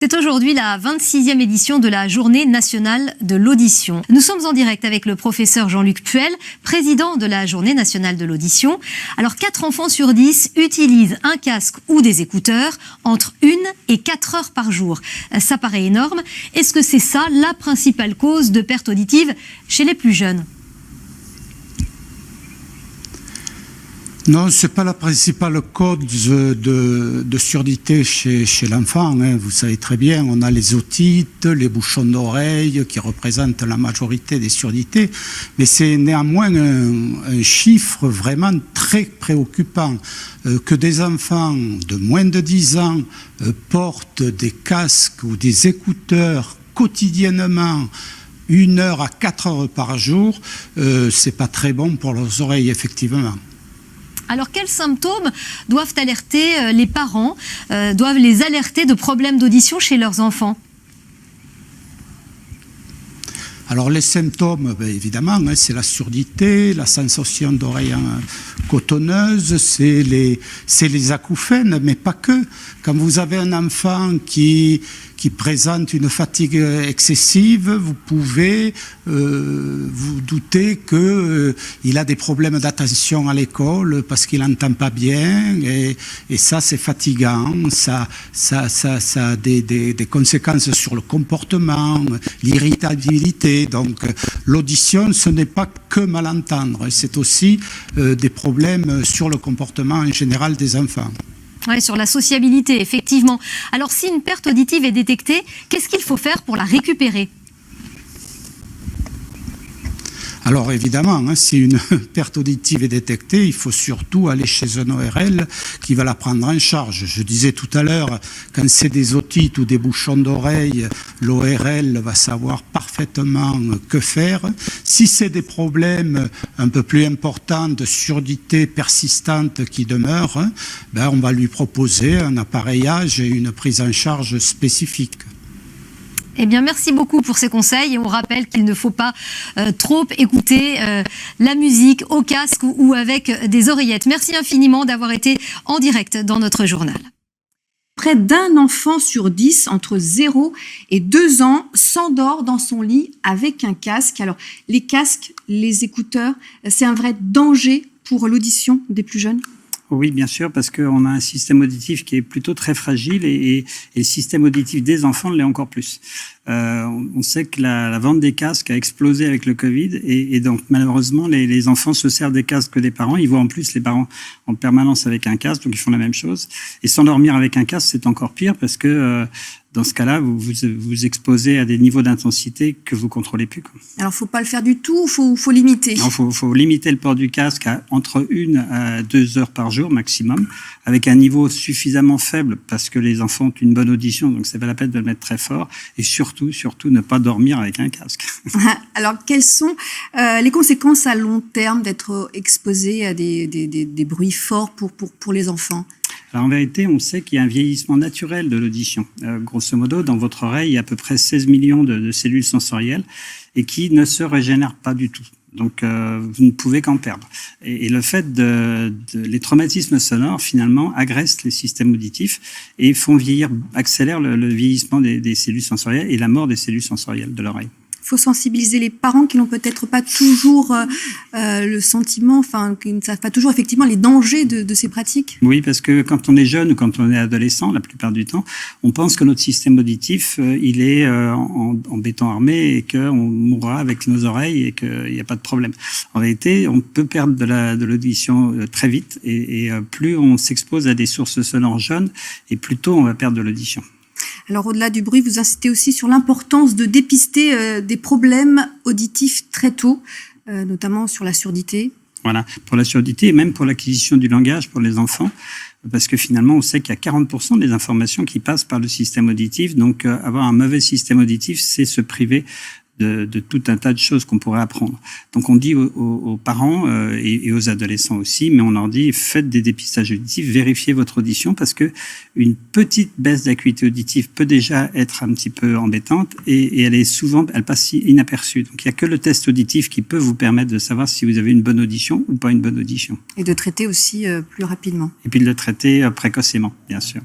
C'est aujourd'hui la 26e édition de la Journée nationale de l'audition. Nous sommes en direct avec le professeur Jean-Luc Puel, président de la Journée nationale de l'audition. Alors, 4 enfants sur 10 utilisent un casque ou des écouteurs entre 1 et 4 heures par jour. Ça paraît énorme. Est-ce que c'est ça la principale cause de perte auditive chez les plus jeunes ? Non, ce n'est pas la principale cause de surdité chez l'enfant. Vous savez très bien, on a les otites, les bouchons d'oreille qui représentent la majorité des surdités. Mais c'est néanmoins un chiffre vraiment très préoccupant. Que des enfants de moins de 10 ans portent des casques ou des écouteurs quotidiennement 1 heure à 4 heures par jour, c'est pas très bon pour leurs oreilles, effectivement. Alors, quels symptômes doivent alerter les parents, doivent les alerter de problèmes d'audition chez leurs enfants ? Alors, les symptômes, évidemment, c'est la surdité, la sensation d'oreille cotonneuse, c'est les acouphènes, mais pas que. Quand vous avez un enfant qui présente une fatigue excessive, vous pouvez vous douter qu'il a des problèmes d'attention à l'école parce qu'il n'entend pas bien, et ça c'est fatigant, ça a des conséquences sur le comportement, l'irritabilité. Donc l'audition, ce n'est pas que mal entendre, c'est aussi des problèmes sur le comportement en général des enfants. Oui, sur la sociabilité, effectivement. Alors, si une perte auditive est détectée, qu'est-ce qu'il faut faire pour la récupérer ? Alors évidemment, si une perte auditive est détectée, il faut surtout aller chez un ORL qui va la prendre en charge. Je disais tout à l'heure, quand c'est des otites ou des bouchons d'oreille, l'ORL va savoir parfaitement que faire. Si c'est des problèmes un peu plus importants de surdité persistante qui demeurent, on va lui proposer un appareillage et une prise en charge spécifique. Eh bien, merci beaucoup pour ces conseils. Et on rappelle qu'il ne faut pas trop écouter la musique au casque ou avec des oreillettes. Merci infiniment d'avoir été en direct dans notre journal. Près d'un enfant sur 10 entre 0 et 2 ans s'endort dans son lit avec un casque. Alors, les casques, les écouteurs, c'est un vrai danger pour l'audition des plus jeunes ? Oui, bien sûr, parce qu'on a un système auditif qui est plutôt très fragile et le système auditif des enfants l'est encore plus. On sait que la vente des casques a explosé avec le Covid et donc malheureusement les enfants se servent des casques que des parents. Ils voient en plus les parents en permanence avec un casque, donc ils font la même chose. Et s'endormir avec un casque, c'est encore pire parce que dans ce cas-là, vous exposez à des niveaux d'intensité que vous contrôlez plus, quoi. Alors, faut pas le faire du tout, faut limiter. Non, faut limiter le port du casque à entre 1 à 2 heures par jour maximum, avec un niveau suffisamment faible parce que les enfants ont une bonne audition, donc c'est pas la peine de le mettre très fort. Et surtout, ne pas dormir avec un casque. Alors, quelles sont les conséquences à long terme d'être exposé à des bruits forts pour les enfants ? Alors, en vérité, on sait qu'il y a un vieillissement naturel de l'audition. Grosso modo, dans votre oreille, il y a à peu près 16 millions de cellules sensorielles et qui ne se régénèrent pas du tout. Donc, vous ne pouvez qu'en perdre. Et le fait les traumatismes sonores, finalement, agressent les systèmes auditifs et font vieillir, accélèrent le vieillissement des cellules sensorielles et la mort des cellules sensorielles de l'oreille. Il faut sensibiliser les parents qui n'ont peut-être pas toujours le sentiment, qui ne savent pas toujours effectivement les dangers de ces pratiques. Oui, parce que quand on est jeune ou quand on est adolescent, la plupart du temps, on pense que notre système auditif, il est en béton armé et qu'on mourra avec nos oreilles et qu'il n'y a pas de problème. En réalité, on peut perdre de l'audition très vite et plus on s'expose à des sources sonores jeunes et plus tôt on va perdre de l'audition. Alors, au-delà du bruit, vous incitez aussi sur l'importance de dépister des problèmes auditifs très tôt, notamment sur la surdité. Voilà, pour la surdité et même pour l'acquisition du langage pour les enfants, parce que finalement, on sait qu'il y a 40% des informations qui passent par le système auditif. Donc, avoir un mauvais système auditif, c'est se priver de tout un tas de choses qu'on pourrait apprendre. Donc on dit aux parents et aux adolescents aussi, mais on leur dit faites des dépistages auditifs, vérifiez votre audition parce que une petite baisse d'acuité auditive peut déjà être un petit peu embêtante et elle passe inaperçue. Donc il n'y a que le test auditif qui peut vous permettre de savoir si vous avez une bonne audition ou pas une bonne audition. Et de traiter aussi plus rapidement. Et puis de le traiter précocement, bien sûr.